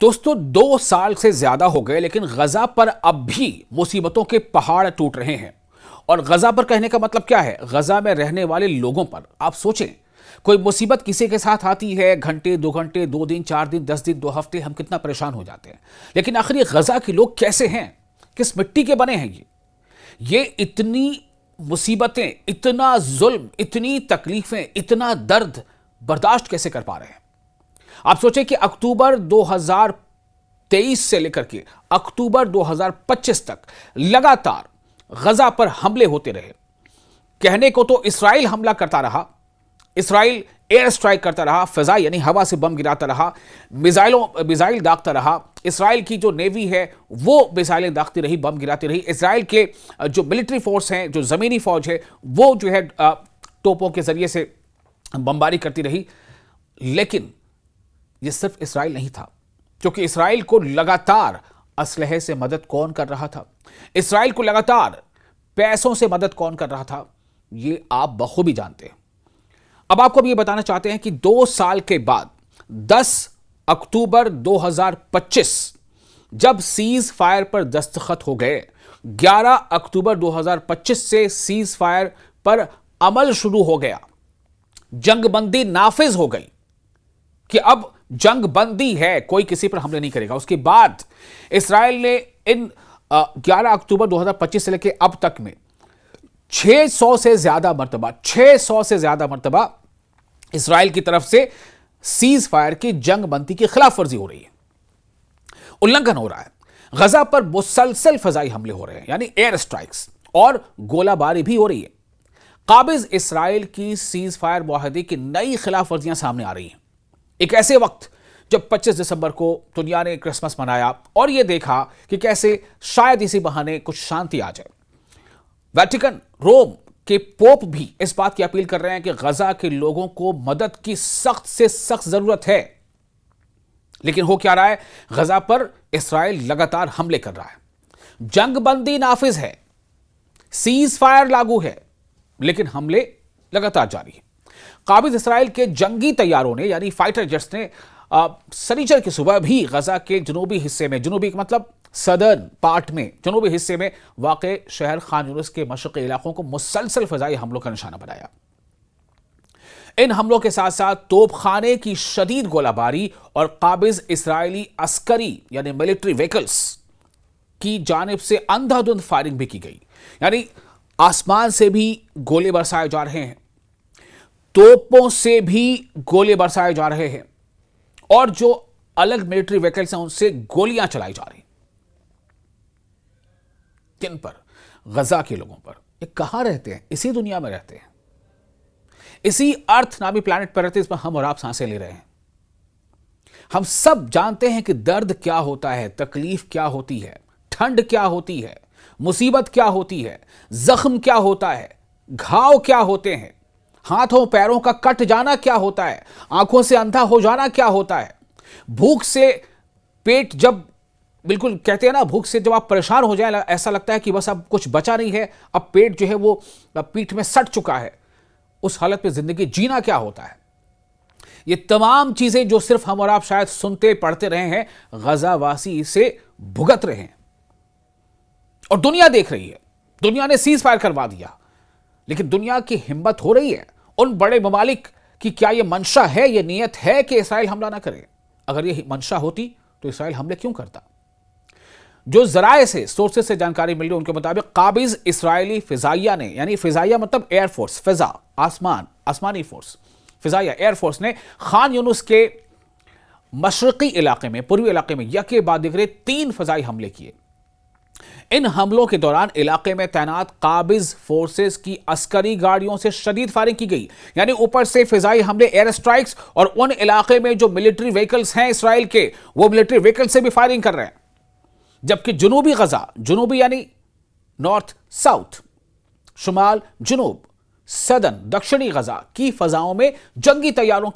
दोस्तों 2 साल से ज्यादा हो गए लेकिन गजा पर अब भी मुसीबतों के पहाड़ टूट रहे हैं। और गजा पर कहने का मतलब क्या है? गजा में रहने वाले लोगों पर। आप सोचें, कोई मुसीबत किसी के साथ आती है, घंटे 2 घंटे 2 दिन 4 दिन 10 दिन 2 हफ्ते हम कितना परेशान हो जाते हैं। लेकिन आखिर ये गजा के लोग कैसे हैं? किस मिट्टी के बने हैं ये इतनी मुसीबतें, इतना जुल्म, इतनी तकलीफें, इतना दर्द बर्दाश्त कैसे कर पा रहे हैं? आप सोचें कि अक्टूबर 2023 से लेकर के अक्टूबर 2025 तक लगातार गजा पर हमले होते रहे। कहने को तो इसराइल हमला करता रहा, इसराइल एयर स्ट्राइक करता रहा, फिजा यानी हवा से बम गिराता रहा, मिसाइल दागता रहा। इसराइल की जो नेवी है वो मिसाइलें दागती रही, बम गिराती रही। इसराइल के जो मिलिट्री फोर्स हैं, जो जमीनी फौज है, वो जो है तोपों के जरिए से बमबारी करती रही। लेकिन यह सिर्फ इसराइल नहीं था, क्योंकि इसराइल को लगातार असलहे से मदद कौन कर रहा था, इसराइल को लगातार पैसों से मदद कौन कर रहा था, यह आप बखूबी जानते हैं। अब आपको भी यह बताना चाहते हैं कि 2 साल के बाद 10 अक्टूबर 2025 जब सीज फायर पर दस्तखत हो गए, 11 अक्टूबर 2025 से सीज फायर पर अमल शुरू हो गया, जंगबंदी नाफिज हो गई कि अब जंग बंदी है, कोई किसी पर हमले नहीं करेगा। उसके बाद इसराइल ने इन 11 अक्टूबर 2025 से लेकर अब तक में 600 से ज्यादा मर्तबा इसराइल की तरफ से सीज फायर की जंग बंदी की खिलाफ वर्जी हो रही है, उल्लंघन हो रहा है। गजा पर मुसलसल फजाई हमले हो रहे हैं, यानी एयर स्ट्राइक्स, और गोलाबारी भी हो रही है। काबिज इसराइल की सीज फायर मुआहदे की नई खिलाफ वर्जियां सामने आ रही हैं। एक ऐसे वक्त जब 25 दिसंबर को दुनिया ने क्रिसमस मनाया और यह देखा कि कैसे शायद इसी बहाने कुछ शांति आ जाए। वेटिकन, रोम के पोप भी इस बात की अपील कर रहे हैं कि गजा के लोगों को मदद की सख्त से सख्त जरूरत है। लेकिन हो क्या रहा है? गजा पर इसराइल लगातार हमले कर रहा है, जंगबंदी नाफिज है, सीज फायर लागू है, लेकिन हमले लगातार जारी है। काबिज इसराइल के जंगी तैयारों ने, यानी फाइटर जेट्स ने, शनिचर की सुबह भी गजा के जनूबी हिस्से में, जनूबी मतलब सदर्न पार्ट में, जनूबी हिस्से में वाक़े शहर खान यूनिस के मशरक़ी इलाकों को मुसलसल फ़ज़ाई हमलों का निशाना बनाया। इन हमलों के साथ साथ तोपखाने की शदीद गोलाबारी और काबिज इसराइली अस्करी यानी मिलिट्री व्हीकल्स की जानिब से अंधाधुंध फायरिंग भी की गई। यानी आसमान से भी गोले बरसाए जा रहे हैं, तोपों से भी गोले बरसाए जा रहे हैं, और जो अलग मिलिट्री व्हीकल्स हैं उनसे गोलियां चलाई जा रही। किन पर? गजा के लोगों पर। ये कहां रहते हैं? इसी दुनिया में रहते हैं, इसी अर्थ नामी प्लैनेट पर रहते हैं, इसमें हम और आप सांसें ले रहे हैं। हम सब जानते हैं कि दर्द क्या होता है, तकलीफ क्या होती है, ठंड क्या होती है, मुसीबत क्या होती है, जख्म क्या होता है, घाव क्या होते हैं, हाथों पैरों का कट जाना क्या होता है, आंखों से अंधा हो जाना क्या होता है, भूख से पेट जब बिल्कुल कहते हैं ना, भूख से जब आप परेशान हो जाए, ऐसा लगता है कि बस अब कुछ बचा नहीं है, अब पेट जो है वो पीठ में सट चुका है, उस हालत में जिंदगी जीना क्या होता है। ये तमाम चीजें जो सिर्फ हम और आप शायद सुनते पढ़ते रहे हैं, गजावासी इसे भुगत रहे हैं और दुनिया देख रही है। दुनिया ने सीज फायर करवा दिया, लेकिन दुनिया की हिम्मत हो रही है उन बड़े ममालिक की, क्या यह मंशा है, यह नियत है कि इसराइल हमला ना करे? अगर यह मंशा होती तो इसराइल हमले क्यों करता? जो जराए से, सोर्सेस से जानकारी मिल रही है, उनके मुताबिक काबिज इसराइली फिजाइया ने, यानी फिजाइया मतलब एयरफोर्स, फिजा आसमान, आसमानी फोर्स, फिजाइया एयरफोर्स ने खान यूनुस के मशरकी इलाके में, पूर्वी इलाके में यके बाद दिगरे 3 फिजाई हमले किए। इन हमलों के दौरान इलाके में तैनात काबिज फोर्सेस की अस्करी गाड़ियों से शदीद फायरिंग की गई। यानी ऊपर से फिजाई हमले, एयर स्ट्राइक्स, और उन इलाके में जो मिलिट्री व्हीकल्स हैं इसराइल के, वो मिलिट्री व्हीकल से भी फायरिंग कर रहे हैं। जबकि जनूबी गजा, जनूबी यानी नॉर्थ साउथ, शुमाल जनूब, सदर्न दक्षिणी गजा की फजाओं में जंगी तैयारों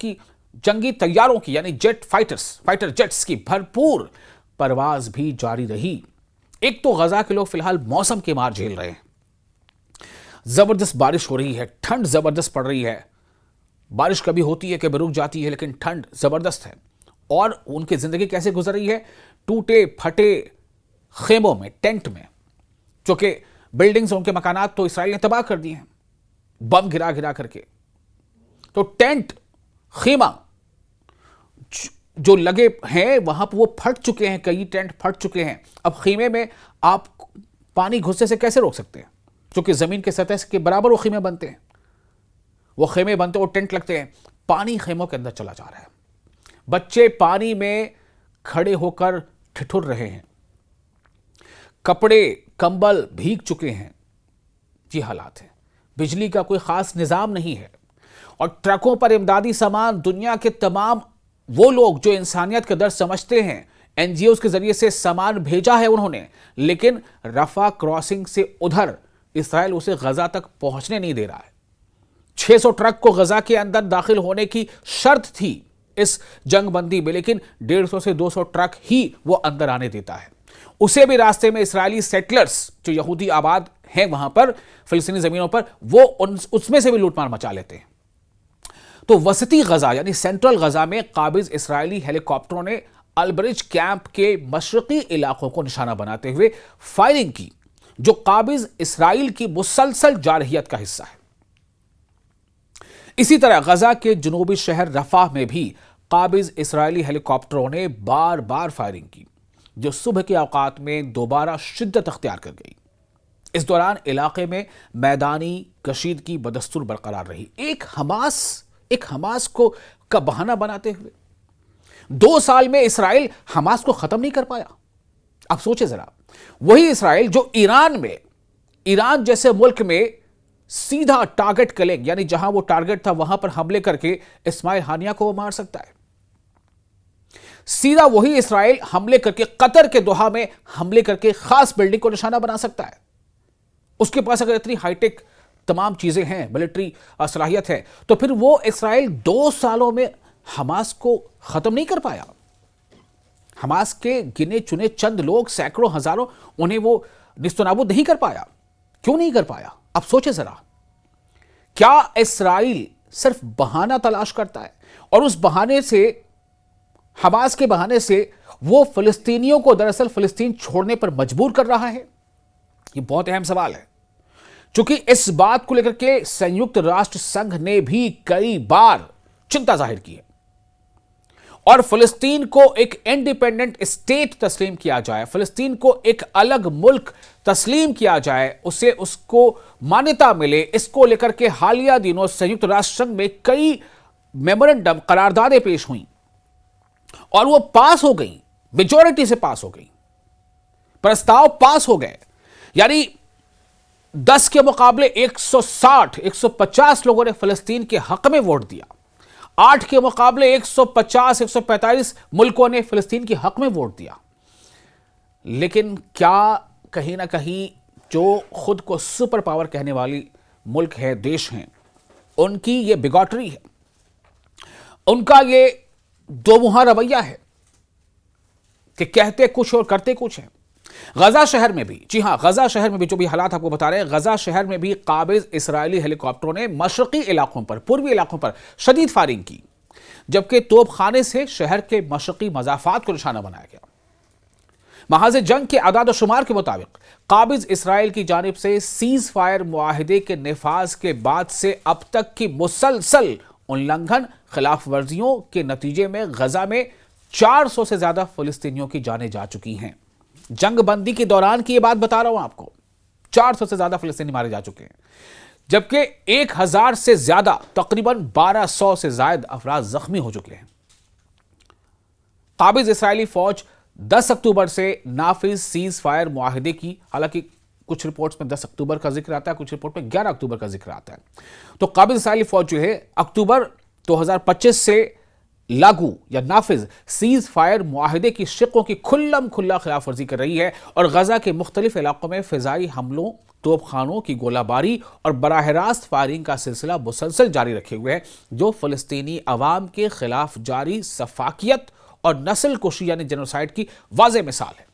की यानी फाइटर जेट्स की भरपूर परवाज भी जारी रही। एक तो गजा के लोग फिलहाल मौसम के मार झेल रहे हैं, जबरदस्त बारिश हो रही है, ठंड जबरदस्त पड़ रही है, बारिश कभी होती है कभी रुक जाती है, लेकिन ठंड जबरदस्त है। और उनकी जिंदगी कैसे गुजर रही है? टूटे फटे खेमों में, टेंट में, क्योंकि बिल्डिंग्स, उनके मकानात तो इसराइल ने तबाह कर दिए हैं बम गिरा गिरा करके। तो टेंट, खेमा जो लगे हैं वहां पर वो फट चुके हैं, कई टेंट फट चुके हैं। अब खेमे में आप पानी घुसने से कैसे रोक सकते हैं? क्योंकि जमीन के सतह के बराबर वो खेमे बनते हैं, वो खेमे बनते हैं, वो टेंट लगते हैं। पानी खेमों के अंदर चला जा रहा है, बच्चे पानी में खड़े होकर ठिठुर रहे हैं, कपड़े कंबल भीग चुके हैं। ये हालात है, बिजली का कोई खास निजाम नहीं है, और ट्रकों पर इमदादी सामान, दुनिया के तमाम वो लोग जो इंसानियत का दर्द समझते हैं, एनजीओ के जरिए से सामान भेजा है उन्होंने, लेकिन रफा क्रॉसिंग से उधर इसराइल उसे गजा तक पहुंचने नहीं दे रहा है। 600 ट्रक को गजा के अंदर दाखिल होने की शर्त थी इस जंगबंदी में, लेकिन 150 से 200 ट्रक ही वो अंदर आने देता है। उसे भी रास्ते में इसराइली सेटलर्स जो यहूदी आबाद हैं वहां पर फिलिस्तीनी जमीनों पर, वो उसमें से भी लूटमार मचा लेते हैं। तो वसती गजा यानी सेंट्रल गजा में काबिज इसराइली हेलीकॉप्टरों ने अलब्रिज कैंप के मशरकी इलाकों को निशाना बनाते हुए फायरिंग की, जो काबिज इसराइल की मुसलसल जारहियत का हिस्सा है। इसी तरह गजा के जनूबी शहर रफाह में भी काबिज इसराइली हेलीकॉप्टरों ने बार बार फायरिंग की, जो सुबह के औकात में दोबारा शिद्दत अख्तियार कर गई। इस दौरान इलाके में मैदानी कशीदगी बदस्तूर बरकरार रही। एक हमास को का बहाना बनाते हुए 2 साल में इसराइल हमास को खत्म नहीं कर पाया। आप सोचे जरा, वही इसराइल जो ईरान जैसे मुल्क में सीधा टारगेट किलिंग, यानी जहां वो टारगेट था वहां पर हमले करके इस्माइल हानिया को वो मार सकता है, सीधा वही इसराइल हमले करके कतर के दोहा में हमले करके खास बिल्डिंग को निशाना बना सकता है। उसके पास अगर इतनी हाईटेक तमाम चीजें हैं, मिलिट्री सलाहियत है, तो फिर वो इसराइल 2 सालों में हमास को खत्म नहीं कर पाया। हमास के गिने चुने चंद लोग, सैकड़ों हजारों, उन्हें वो निस्तनाबूद नहीं कर पाया। क्यों नहीं कर पाया? अब सोचे जरा, क्या इसराइल सिर्फ बहाना तलाश करता है और उस बहाने से, हमास के बहाने से, वो फिलिस्तीनियों को दरअसल फिलिस्तीन छोड़ने पर मजबूर कर रहा है? ये बहुत अहम सवाल है, क्योंकि इस बात को लेकर के संयुक्त राष्ट्र संघ ने भी कई बार चिंता जाहिर की है, और फिलिस्तीन को एक इंडिपेंडेंट स्टेट तस्लीम किया जाए, फिलिस्तीन को एक अलग मुल्क तस्लीम किया जाए, उसको मान्यता मिले, इसको लेकर के हालिया दिनों संयुक्त राष्ट्र संघ में कई मेमोरेंडम, करारदादें पेश हुई और वो पास हो गई, मेजॉरिटी से पास हो गई, प्रस्ताव पास हो गए। यानी 10 के मुकाबले 160, 150 लोगों ने फिलिस्तीन के हक में वोट दिया, 8 के मुकाबले 150, 145 मुल्कों ने फिलिस्तीन के हक में वोट दिया। लेकिन क्या कहीं ना कहीं जो खुद को सुपर पावर कहने वाली मुल्क है, देश हैं, उनकी ये बिगॉटरी है, उनका ये दोमुहा रवैया है कि कहते कुछ और करते कुछ है। गजा शहर में भी, जी हां, गजा शहर में भी जो भी हालात आपको बता रहे हैं, गजा शहर में भी काबिज इसराइली हेलीकॉप्टरों ने मशरकी इलाकों पर, पूर्वी इलाकों पर शदीद फायरिंग की, जबकि तोपखाने से शहर के मशरकी मजाफात को निशाना बनाया गया। महाज जंग के आदाद शुमार के मुताबिक काबिज इसराइल की जानिब से सीज फायर मुआहिदे के निफाज के बाद से अब तक की मुसलसल उल्लंघन, खिलाफ वर्जियों के नतीजे में गजा में 400 से ज्यादा फिलिस्तीनियों की जानें जा चुकी हैं। जंगबंदी के दौरान की यह बात बता रहा हूं आपको, 400 से ज्यादा फिलिस्तीनी मारे जा चुके हैं, जबकि 1000 से ज्यादा, तकरीबन 1200 से ज्यादा अफराद जख्मी हो चुके हैं। काबिज इसराइली फौज 10 अक्टूबर से नाफिज सीज फायर मुआहिदे की, हालांकि कुछ रिपोर्ट्स में 10 अक्टूबर का जिक्र आता है, कुछ रिपोर्ट में 11 अक्टूबर का जिक्र आता है। तो काबिज इसराइली फौज जो है अक्टूबर 2025 से लागू या नाफिज सीज फायर मुआहिदे की शिकों की खुल्लम खुल्ला खिलाफ वर्जी कर रही है और गजा के मुख्तलिफ इलाकों में फिजाई हमलों, तोपखानों की गोलाबारी और बराह रास्त फायरिंग का सिलसिला मुसलसल जारी रखे हुए है, जो फिलिस्तीनी अवाम के खिलाफ जारी सफाकियत और नस्ल कुशी यानी जेनोसाइड की वाज़ेह मिसाल है।